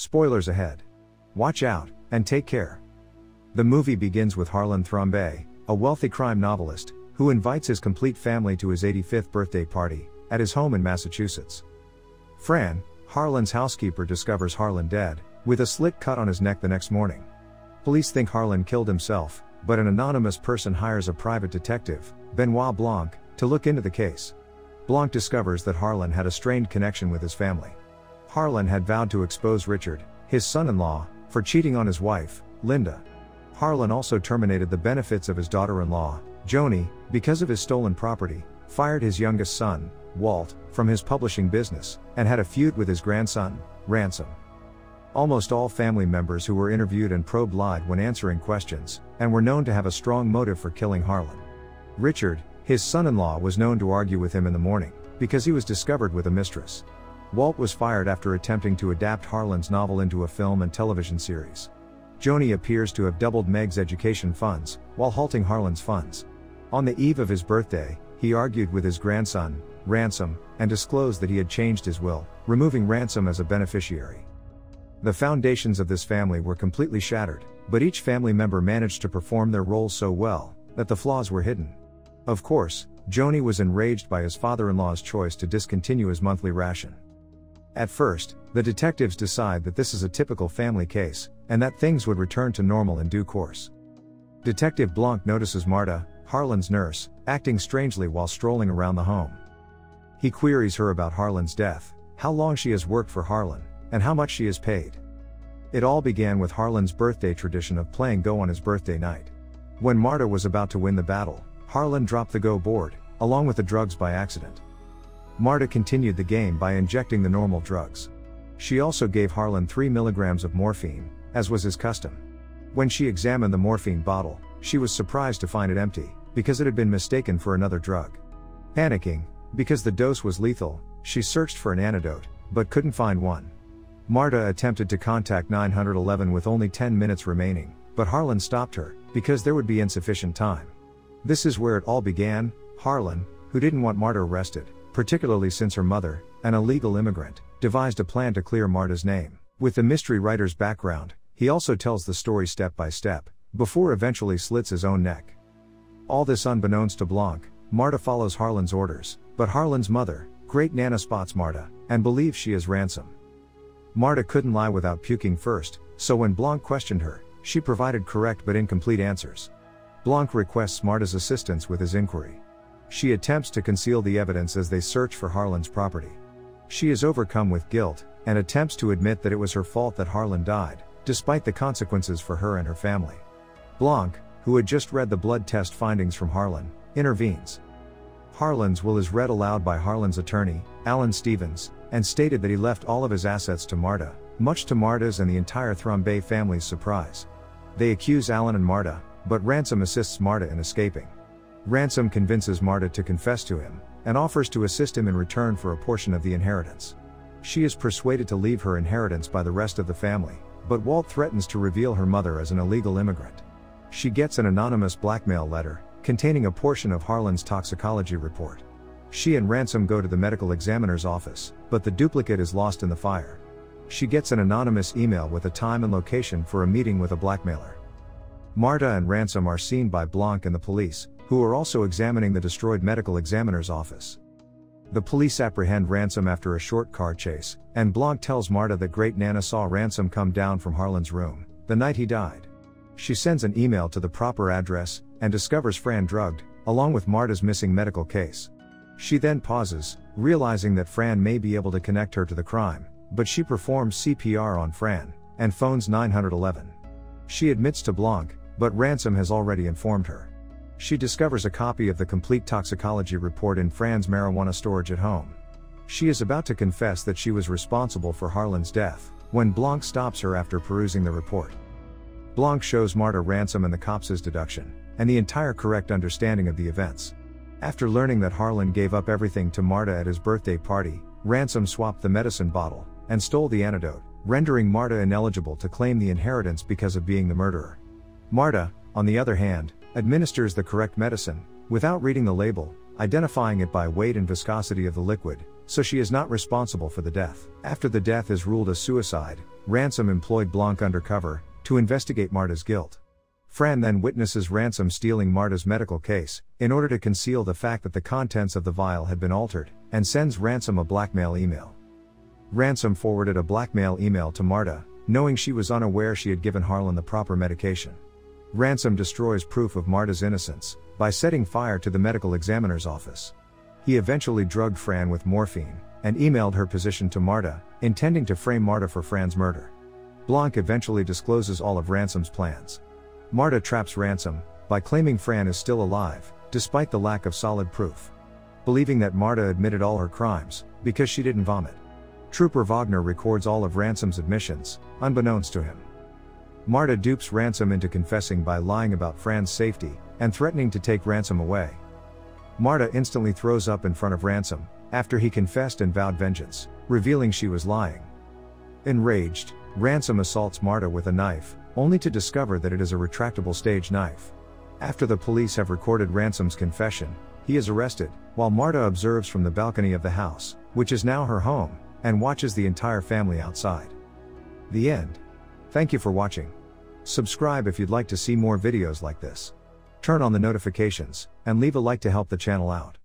Spoilers ahead. Watch out, and take care. The movie begins with Harlan Thrombey, a wealthy crime novelist, who invites his complete family to his 85th birthday party, at his home in Massachusetts. Fran, Harlan's housekeeper, discovers Harlan dead, with a slit cut on his neck the next morning. Police think Harlan killed himself, but an anonymous person hires a private detective, Benoit Blanc, to look into the case. Blanc discovers that Harlan had a strained connection with his family. Harlan had vowed to expose Richard, his son-in-law, for cheating on his wife, Linda. Harlan also terminated the benefits of his daughter-in-law, Joni, because of his stolen property, fired his youngest son, Walt, from his publishing business, and had a feud with his grandson, Ransom. Almost all family members who were interviewed and probed lied when answering questions, and were known to have a strong motive for killing Harlan. Richard, his son-in-law, was known to argue with him in the morning, because he was discovered with a mistress. Walt was fired after attempting to adapt Harlan's novel into a film and television series. Joni appears to have doubled Meg's education funds, while halting Harlan's funds. On the eve of his birthday, he argued with his grandson, Ransom, and disclosed that he had changed his will, removing Ransom as a beneficiary. The foundations of this family were completely shattered, but each family member managed to perform their roles so well, that the flaws were hidden. Of course, Joni was enraged by his father-in-law's choice to discontinue his monthly ration. At first, the detectives decide that this is a typical family case, and that things would return to normal in due course. Detective Blanc notices Marta, Harlan's nurse, acting strangely while strolling around the home. He queries her about Harlan's death, how long she has worked for Harlan, and how much she is paid. It all began with Harlan's birthday tradition of playing Go on his birthday night. When Marta was about to win the battle, Harlan dropped the Go board, along with the drugs by accident. Marta continued the game by injecting the normal drugs. She also gave Harlan 3 milligrams of morphine, as was his custom. When she examined the morphine bottle, she was surprised to find it empty, because it had been mistaken for another drug. Panicking, because the dose was lethal, she searched for an antidote, but couldn't find one. Marta attempted to contact 911 with only 10 minutes remaining, but Harlan stopped her, because there would be insufficient time. This is where it all began. Harlan, who didn't want Marta arrested, particularly since her mother, an illegal immigrant, devised a plan to clear Marta's name. With the mystery writer's background, he also tells the story step by step, before eventually slits his own neck. All this unbeknownst to Blanc, Marta follows Harlan's orders, but Harlan's mother, Great Nana, spots Marta, and believes she is Ransom. Marta couldn't lie without puking first, so when Blanc questioned her, she provided correct but incomplete answers. Blanc requests Marta's assistance with his inquiry. She attempts to conceal the evidence as they search for Harlan's property. She is overcome with guilt, and attempts to admit that it was her fault that Harlan died, despite the consequences for her and her family. Blanc, who had just read the blood test findings from Harlan, intervenes. Harlan's will is read aloud by Harlan's attorney, Alan Stevens, and stated that he left all of his assets to Marta, much to Marta's and the entire Thrombey family's surprise. They accuse Alan and Marta, but Ransom assists Marta in escaping. Ransom convinces Marta to confess to him, and offers to assist him in return for a portion of the inheritance. She is persuaded to leave her inheritance by the rest of the family, but Walt threatens to reveal her mother as an illegal immigrant. She gets an anonymous blackmail letter, containing a portion of Harlan's toxicology report. She and Ransom go to the medical examiner's office, but the duplicate is lost in the fire. She gets an anonymous email with a time and location for a meeting with a blackmailer. Marta and Ransom are seen by Blanc and the police, who are also examining the destroyed medical examiner's office. The police apprehend Ransom after a short car chase, and Blanc tells Marta that Great Nana saw Ransom come down from Harlan's room, the night he died. She sends an email to the proper address, and discovers Fran drugged, along with Marta's missing medical case. She then pauses, realizing that Fran may be able to connect her to the crime, but she performs CPR on Fran, and phones 911. She admits to Blanc, but Ransom has already informed her. She discovers a copy of the complete toxicology report in Fran's marijuana storage at home. She is about to confess that she was responsible for Harlan's death, when Blanc stops her after perusing the report. Blanc shows Marta Ransom and the cops' deduction, and the entire correct understanding of the events. After learning that Harlan gave up everything to Marta at his birthday party, Ransom swapped the medicine bottle, and stole the antidote, rendering Marta ineligible to claim the inheritance because of being the murderer. Marta, on the other hand, administers the correct medicine, without reading the label, identifying it by weight and viscosity of the liquid, so she is not responsible for the death. After the death is ruled a suicide, Ransom employed Blanc undercover to investigate Marta's guilt. Fran then witnesses Ransom stealing Marta's medical case, in order to conceal the fact that the contents of the vial had been altered, and sends Ransom a blackmail email. Ransom forwarded a blackmail email to Marta, knowing she was unaware she had given Harlan the proper medication. Ransom destroys proof of Marta's innocence, by setting fire to the medical examiner's office. He eventually drugged Fran with morphine, and emailed her position to Marta, intending to frame Marta for Fran's murder. Blanc eventually discloses all of Ransom's plans. Marta traps Ransom, by claiming Fran is still alive, despite the lack of solid proof. Believing that Marta admitted all her crimes, because she didn't vomit. Trooper Wagner records all of Ransom's admissions, unbeknownst to him. Marta dupes Ransom into confessing by lying about Fran's safety, and threatening to take Ransom away. Marta instantly throws up in front of Ransom, after he confessed and vowed vengeance, revealing she was lying. Enraged, Ransom assaults Marta with a knife, only to discover that it is a retractable stage knife. After the police have recorded Ransom's confession, he is arrested, while Marta observes from the balcony of the house, which is now her home, and watches the entire family outside. The end. Thank you for watching. Subscribe if you'd like to see more videos like this. Turn on the notifications, and leave a like to help the channel out.